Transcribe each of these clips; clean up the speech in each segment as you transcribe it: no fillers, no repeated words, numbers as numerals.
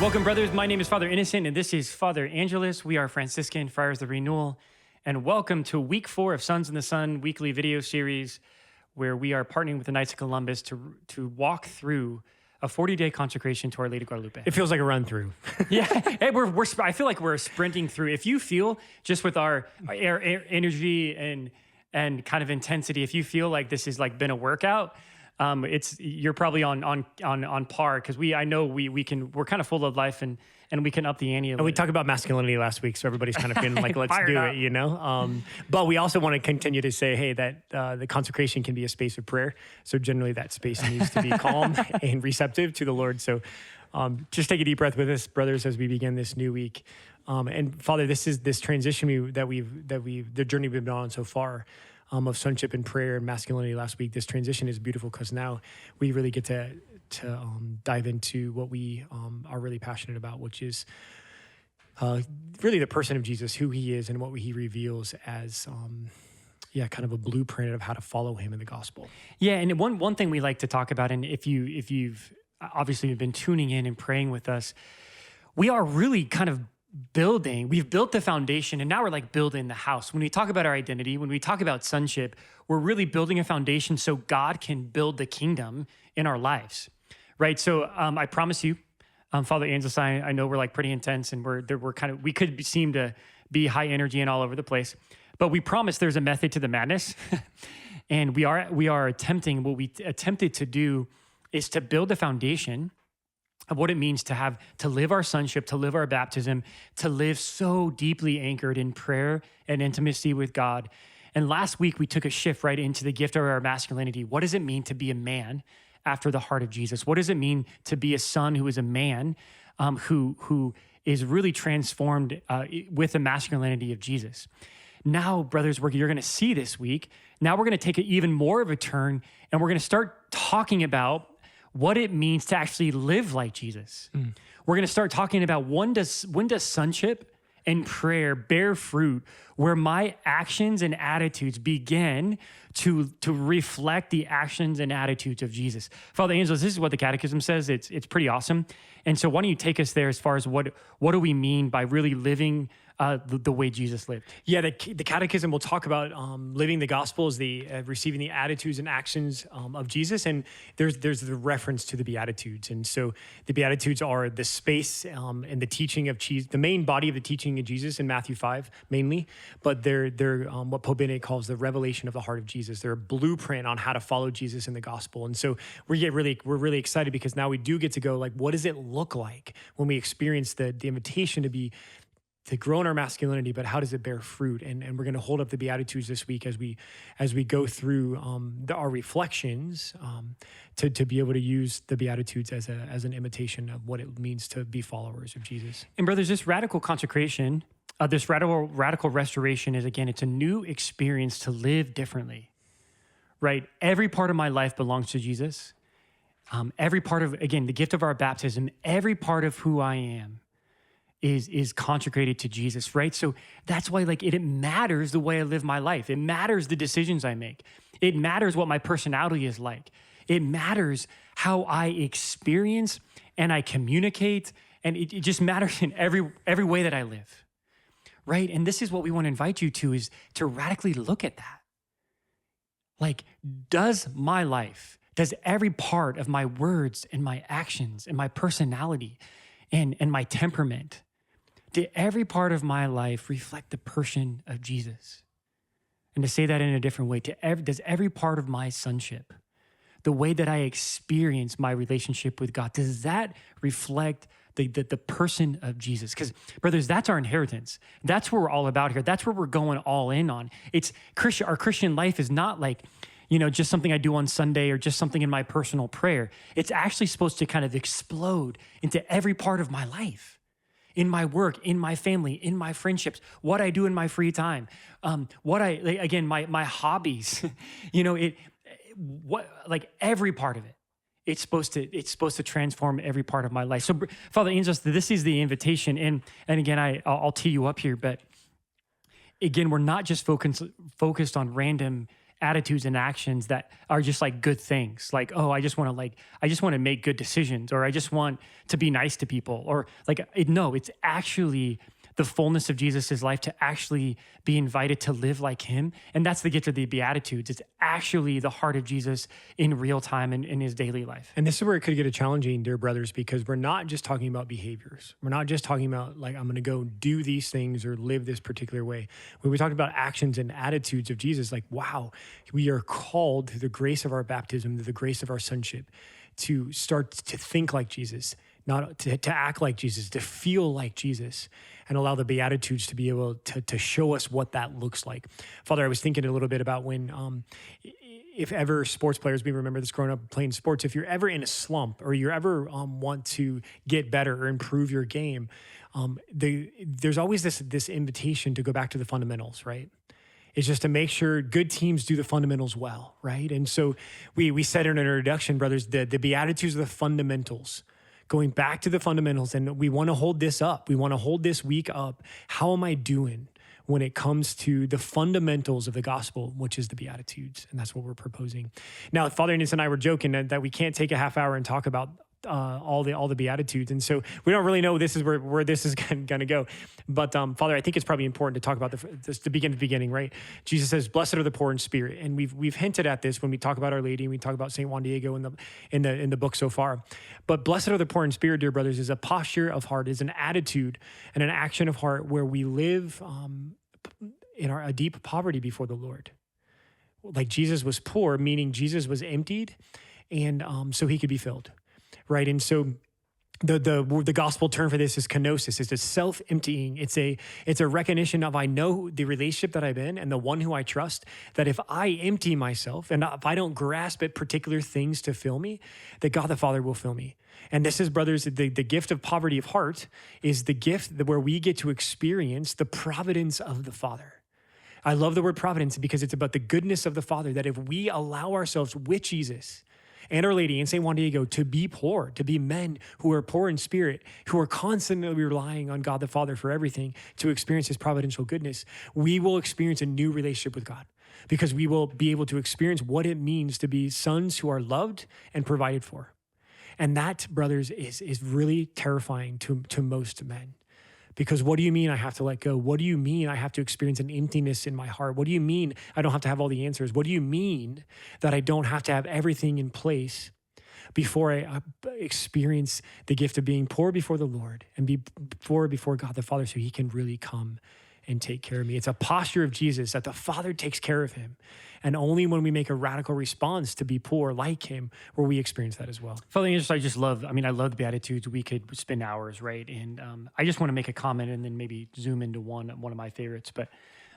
Welcome, brothers. My name is Father Innocent, and this is Father Angelus. We are Franciscan Friars of the Renewal, and welcome to week 4 of Sons in the Sun weekly video series, where we are partnering with the Knights of Columbus to walk through a 40-day consecration to Our Lady of Guadalupe. It feels like a run through. Yeah, hey, I feel like we're sprinting through. If you feel just with our energy and kind of intensity, if you feel like this has like been a workout, you're probably on par, because we're kind of full of life and we can up the ante. And we talked about masculinity last week, so everybody's kind of feeling like, let's do it, you know? But we also want to continue to say, hey, that the consecration can be a space of prayer. So generally that space needs to be calm and receptive to the Lord. So just take a deep breath with us, brothers, as we begin this new week. And Father, this is this transition the journey we've been on so far, of sonship and prayer and masculinity last week. This transition is beautiful because now we really get to dive into what we are really passionate about, which is really the person of Jesus, who he is and what he reveals as kind of a blueprint of how to follow him in the gospel. Yeah, and one thing we like to talk about, and if you've obviously been tuning in and praying with us, we are really kind of we've built the foundation, and now we're like building the house. When we talk about our identity, when we talk about sonship, we're really building a foundation so God can build the kingdom in our lives, right? So I promise you, Father Angelus, I know we're like pretty intense, and we could seem to be high energy and all over the place, but we promise there's a method to the madness. And we are attempting, what we attempted to do is to build the foundation of what it means to live our sonship, to live our baptism, to live so deeply anchored in prayer and intimacy with God. And last week we took a shift right into the gift of our masculinity. What does it mean to be a man after the heart of Jesus? What does it mean to be a son who is a man who is really transformed with the masculinity of Jesus? Now, brothers, you're going to see this week, now we're going to take even more of a turn, and we're going to start talking about what it means to actually live like Jesus. We're going to start talking about when does sonship and prayer bear fruit, where my actions and attitudes begin to reflect the actions and attitudes of Jesus. Father Angelus, this is what the Catechism says. It's pretty awesome. And so why don't you take us there as far as what do we mean by really living the way Jesus lived? Yeah, the Catechism will talk about living the gospel as receiving the attitudes and actions of Jesus, and there's the reference to the Beatitudes. And so the Beatitudes are the space and the teaching of Jesus, the main body of the teaching of Jesus in Matthew 5 mainly, but they're what Pope Benedict calls the revelation of the heart of Jesus. They're a blueprint on how to follow Jesus in the gospel. And so we're really excited, because now we do get to go, like, what does it look like when we experience the invitation to grow in our masculinity, but how does it bear fruit? And we're going to hold up the Beatitudes this week as we go through our reflections to be able to use the Beatitudes as an imitation of what it means to be followers of Jesus. And brothers, this radical consecration, this radical restoration is, again, it's a new experience to live differently, right? Every part of my life belongs to Jesus. Every part of, again, the gift of our baptism, every part of who I am is consecrated to Jesus, right? So that's why, like, it matters the way I live my life. It matters the decisions I make. It matters what my personality is like. It matters how I experience and I communicate, and it just matters in every way that I live, right? And this is what we want to invite you to, is to radically look at that. Like, does every part of my words and my actions and my personality and my temperament, did every part of my life reflect the person of Jesus? And to say that in a different way, does every part of my sonship, the way that I experience my relationship with God, does that reflect the person of Jesus? Because, brothers, that's our inheritance. That's what we're all about here. That's what we're going all in on. Our Christian life is not like, just something I do on Sunday or just something in my personal prayer. It's actually supposed to kind of explode into every part of my life, in my work, in my family, in my friendships, what I do in my free time, my hobbies, every part of it. It's supposed to transform every part of my life. So, Father Angelus, this is the invitation, and again, I'll tee you up here, but again, we're not just focused on random attitudes and actions that are just like good things. Like, oh, I just want to make good decisions, or I just want to be nice to people, or no, it's actually the fullness of Jesus's life to actually be invited to live like him. And that's the gift of the Beatitudes. It's actually the heart of Jesus in real time in his daily life. And this is where it could get challenging, dear brothers, because we're not just talking about behaviors. We're not just talking about like, I'm going to go do these things or live this particular way. When we talk about actions and attitudes of Jesus, like, wow, we are called through the grace of our baptism, through the grace of our sonship, to start to think like Jesus, not to act like Jesus, to feel like Jesus, and allow the Beatitudes to be able to show us what that looks like. Father, I was thinking a little bit about when, if ever sports players, we remember this growing up playing sports, if you're ever in a slump or you ever want to get better or improve your game, there's always this invitation to go back to the fundamentals, right? It's just to make sure good teams do the fundamentals well, right? And so we said in our introduction, brothers, the Beatitudes are the fundamentals. Going back to the fundamentals, and we want to hold this up. We want to hold this week up. How am I doing when it comes to the fundamentals of the gospel, which is the Beatitudes? And that's what we're proposing. Now, Father Innes and I were joking that we can't take a half hour and talk about all the Beatitudes. And so we don't really know this is where this is going to go. But Father, I think it's probably important to talk about the beginning, right? Jesus says, blessed are the poor in spirit. And we've hinted at this when we talk about Our Lady and we talk about St. Juan Diego in the book so far. But blessed are the poor in spirit, dear brothers, is a posture of heart, is an attitude and an action of heart where we live in a deep poverty before the Lord. Like Jesus was poor, meaning Jesus was emptied, and so he could be filled. Right. And so the gospel term for this is kenosis. It's a self-emptying. It's a recognition of, I know the relationship that I'm in and the one who I trust, that if I empty myself and if I don't grasp at particular things to fill me, that God the Father will fill me. And this is, brothers, the gift of poverty of heart is the gift where we get to experience the providence of the Father. I love the word providence because it's about the goodness of the Father, that if we allow ourselves with Jesus and Our Lady and St. Juan Diego to be poor, to be men who are poor in spirit, who are constantly relying on God the Father for everything to experience his providential goodness, we will experience a new relationship with God because we will be able to experience what it means to be sons who are loved and provided for. And that, brothers, is really terrifying to most men. Because what do you mean I have to let go? What do you mean I have to experience an emptiness in my heart? What do you mean I don't have to have all the answers? What do you mean that I don't have to have everything in place before I experience the gift of being poor before the Lord and be poor before God the Father so he can really come and take care of me? It's a posture of Jesus that the Father takes care of him. And only when we make a radical response to be poor like him will we experience that as well. Father, I love the Beatitudes. We could spend hours, right? And I just want to make a comment and then maybe zoom into one of my favorites. But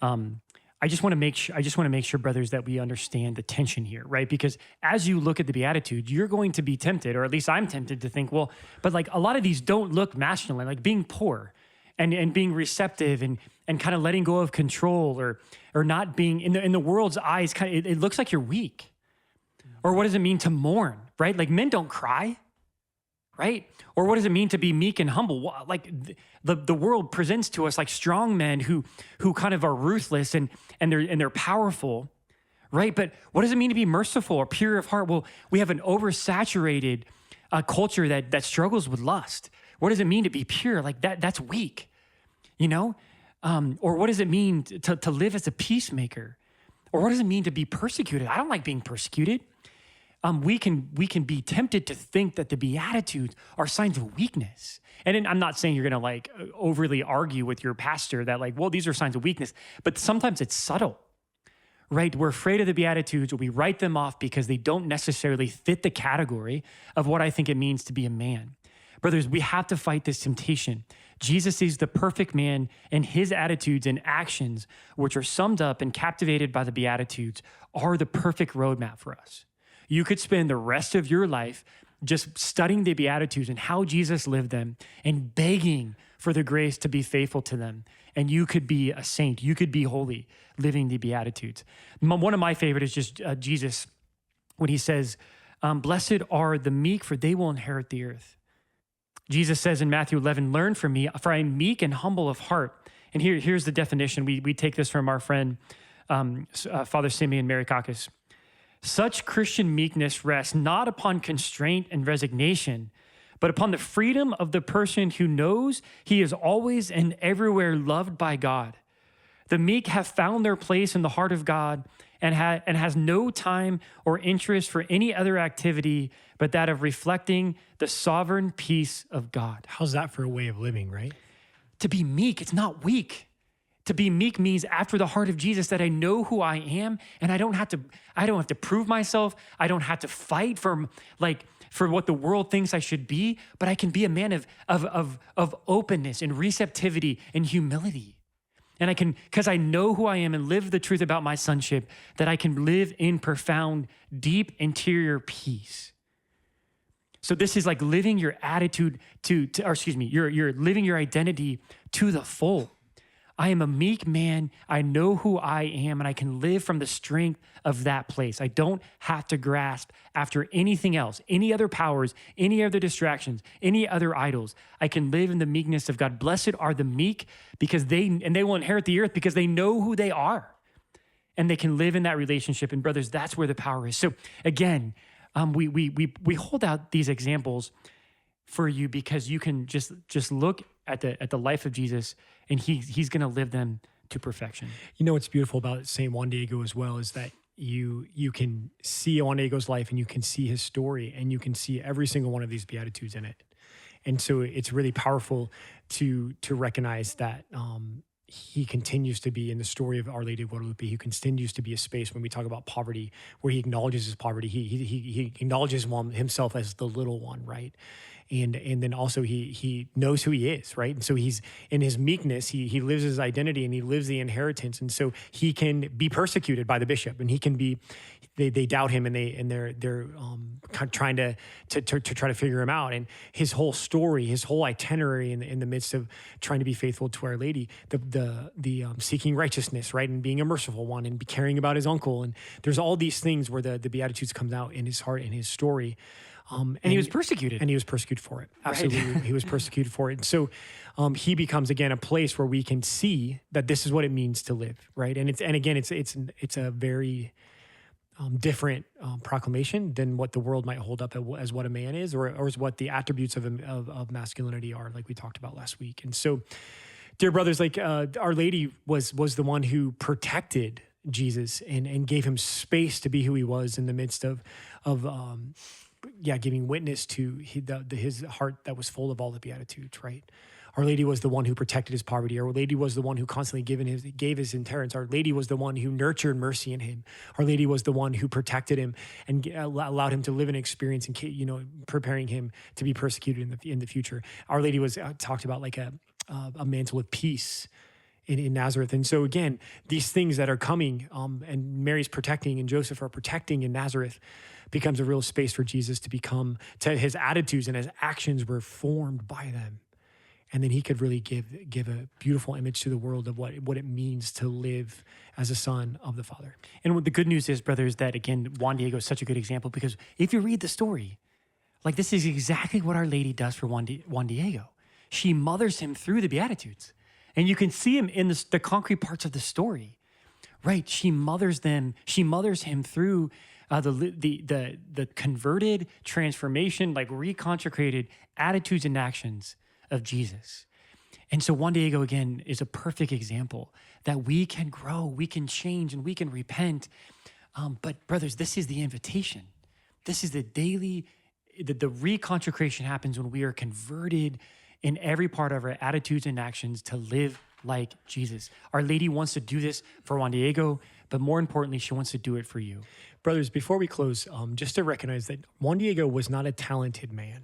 I just want to make sure, brothers, that we understand the tension here, right? Because as you look at the Beatitudes, you're going to be tempted, or at least I'm tempted to think, well, but like a lot of these don't look masculine, like being poor and being receptive and kind of letting go of control or not being in the world's eyes, it looks like you're weak. Or what does it mean to mourn, right? Like men don't cry, right? Or what does it mean to be meek and humble? Like the world presents to us like strong men who kind of are ruthless and they're powerful, right? But what does it mean to be merciful or pure of heart? Well, we have an oversaturated culture that struggles with lust. What does it mean to be pure? Like that's weak, you know? Or what does it mean to live as a peacemaker? Or what does it mean to be persecuted? I don't like being persecuted. We can be tempted to think that the Beatitudes are signs of weakness. And I'm not saying you're going to like overly argue with your pastor that like, well, these are signs of weakness, but sometimes it's subtle, right? We're afraid of the Beatitudes, or we write them off because they don't necessarily fit the category of what I think it means to be a man. Brothers, we have to fight this temptation. Jesus is the perfect man, and his attitudes and actions, which are summed up and captivated by the Beatitudes, are the perfect roadmap for us. You could spend the rest of your life just studying the Beatitudes and how Jesus lived them and begging for the grace to be faithful to them. And you could be a saint. You could be holy living the Beatitudes. One of my favorite is just Jesus when he says, blessed are the meek, for they will inherit the earth. Jesus says in Matthew 11, learn from me, for I am meek and humble of heart. And here's the definition. We take this from our friend Father Simeon Marikakis. Such Christian meekness rests not upon constraint and resignation, but upon the freedom of the person who knows he is always and everywhere loved by God. The meek have found their place in the heart of God and has no time or interest for any other activity but that of reflecting the sovereign peace of God. How's that for a way of living, right? To be meek, it's not weak. To be meek means after the heart of Jesus, that I know who I am and I don't have to prove myself. I don't have to fight for what the world thinks I should be, but I can be a man of openness and receptivity and humility. And I can, because I know who I am and live the truth about my sonship, that I can live in profound, deep interior peace. So this is like living your attitude you're living your identity to the full. I am a meek man. I know who I am, and I can live from the strength of that place. I don't have to grasp after anything else, any other powers, any other distractions, any other idols. I can live in the meekness of God. Blessed are the meek, because they will inherit the earth, because they know who they are, and they can live in that relationship. And brothers, that's where the power is. So again, we hold out these examples for you because you can just look at the life of Jesus, and he's going to live them to perfection. You know what's beautiful about Saint Juan Diego as well is that you can see Juan Diego's life and you can see his story and you can see every single one of these Beatitudes in it. And so it's really powerful to recognize that he continues to be in the story of Our Lady of Guadalupe. He continues to be a space when we talk about poverty, where he acknowledges his poverty. He acknowledges himself as the little one, right? And then also he knows who he is, right? And so he's in his meekness, he lives his identity and he lives the inheritance. And so he can be persecuted by the bishop, and he can be, they doubt him, and they're kind of trying to try to figure him out. And his whole story, his whole itinerary in the midst of trying to be faithful to Our Lady, the seeking righteousness, right? And being a merciful one, and caring about his uncle. And there's all these things where the Beatitudes comes out in his heart and his story. And he was persecuted. And he was persecuted for it. Absolutely. Right. He was persecuted for it. And so he becomes, again, a place where we can see that this is what it means to live, right? And it's a very different proclamation than what the world might hold up as what a man is, or as what the attributes of masculinity are, like we talked about last week. And so, dear brothers, like Our Lady was the one who protected Jesus and gave him space to be who he was in the midst of giving witness to his heart that was full of all the Beatitudes, right? Our Lady was the one who protected his poverty. Our Lady was the one who constantly gave his inheritance. Our Lady was the one who nurtured mercy in him. Our Lady was the one who protected him and allowed him to live an experience and, preparing him to be persecuted in the future. Our Lady was talked about like a mantle of peace in Nazareth. And so again, these things that are coming and Mary's protecting and Joseph are protecting in Nazareth becomes a real space for Jesus to his attitudes and his actions were formed by them. And then he could really give a beautiful image to the world of what it means to live as a son of the Father. And what the good news is, brothers, that again, Juan Diego is such a good example, because if you read the story, like this is exactly what Our Lady does for Juan Diego. She mothers him through the Beatitudes. And you can see him in the concrete parts of the story, right? She mothers him through the converted transformation, like reconsecrated attitudes and actions of Jesus. And so Juan Diego, again, is a perfect example that we can grow, we can change, and we can repent. But brothers, this is the invitation. This is the reconsecration happens when we are converted in every part of our attitudes and actions to live like Jesus. Our Lady wants to do this for Juan Diego, but more importantly, she wants to do it for you. Brothers, before we close, just to recognize that Juan Diego was not a talented man.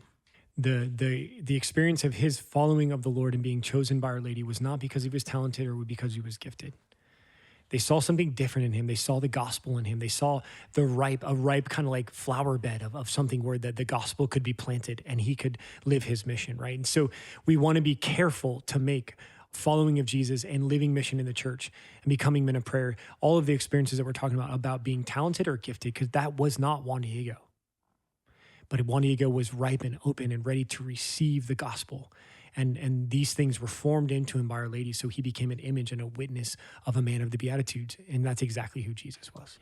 The experience of his following of the Lord and being chosen by Our Lady was not because he was talented or because he was gifted. They saw something different in him. They saw the gospel in him. They saw a ripe kind of like flower bed of something where the gospel could be planted and he could live his mission, right? And so we want to be careful to make following of Jesus and living mission in the church and becoming men of prayer, all of the experiences that we're talking about being talented or gifted, because that was not Juan Diego. But Juan Diego was ripe and open and ready to receive the gospel And these things were formed into him by Our Lady. So he became an image and a witness of a man of the Beatitudes. And that's exactly who Jesus was.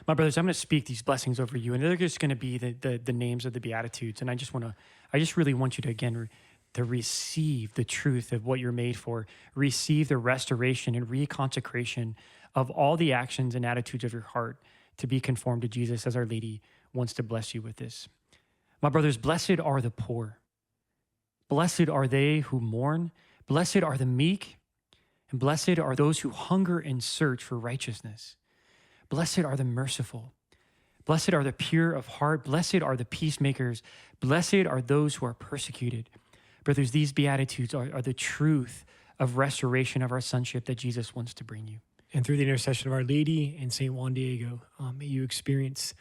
My brothers, I'm going to speak these blessings over you, and they're just going to be the names of the Beatitudes. And I just really want you to, again, to receive the truth of what you're made for, receive the restoration and reconsecration of all the actions and attitudes of your heart to be conformed to Jesus, as Our Lady wants to bless you with this. My brothers, blessed are the poor. Blessed are they who mourn. Blessed are the meek. And blessed are those who hunger and search for righteousness. Blessed are the merciful. Blessed are the pure of heart. Blessed are the peacemakers. Blessed are those who are persecuted. Brothers, these Beatitudes are the truth of restoration of our sonship that Jesus wants to bring you. And through the intercession of Our Lady and St. Juan Diego, may you experience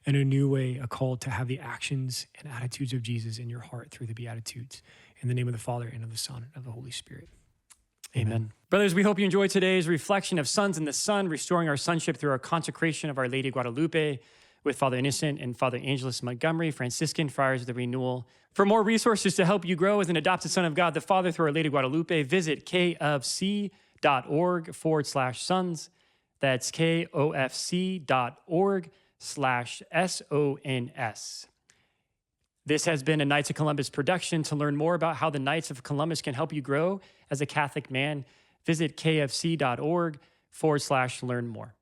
in a new way a call to have the actions and attitudes of Jesus in your heart through the Beatitudes. In the name of the Father, and of the Son, and of the Holy Spirit. Amen. Brothers, we hope you enjoyed today's reflection of Sons in the Son, restoring our sonship through our consecration of Our Lady Guadalupe with Father Innocent and Father Angelus Montgomery, Franciscan Friars of the Renewal. For more resources to help you grow as an adopted son of God the Father through Our Lady Guadalupe, visit kofc.org/sons. That's kofc.org/SONS. This has been a Knights of Columbus production. To learn more about how the Knights of Columbus can help you grow as a Catholic man, visit kfc.org/learn more.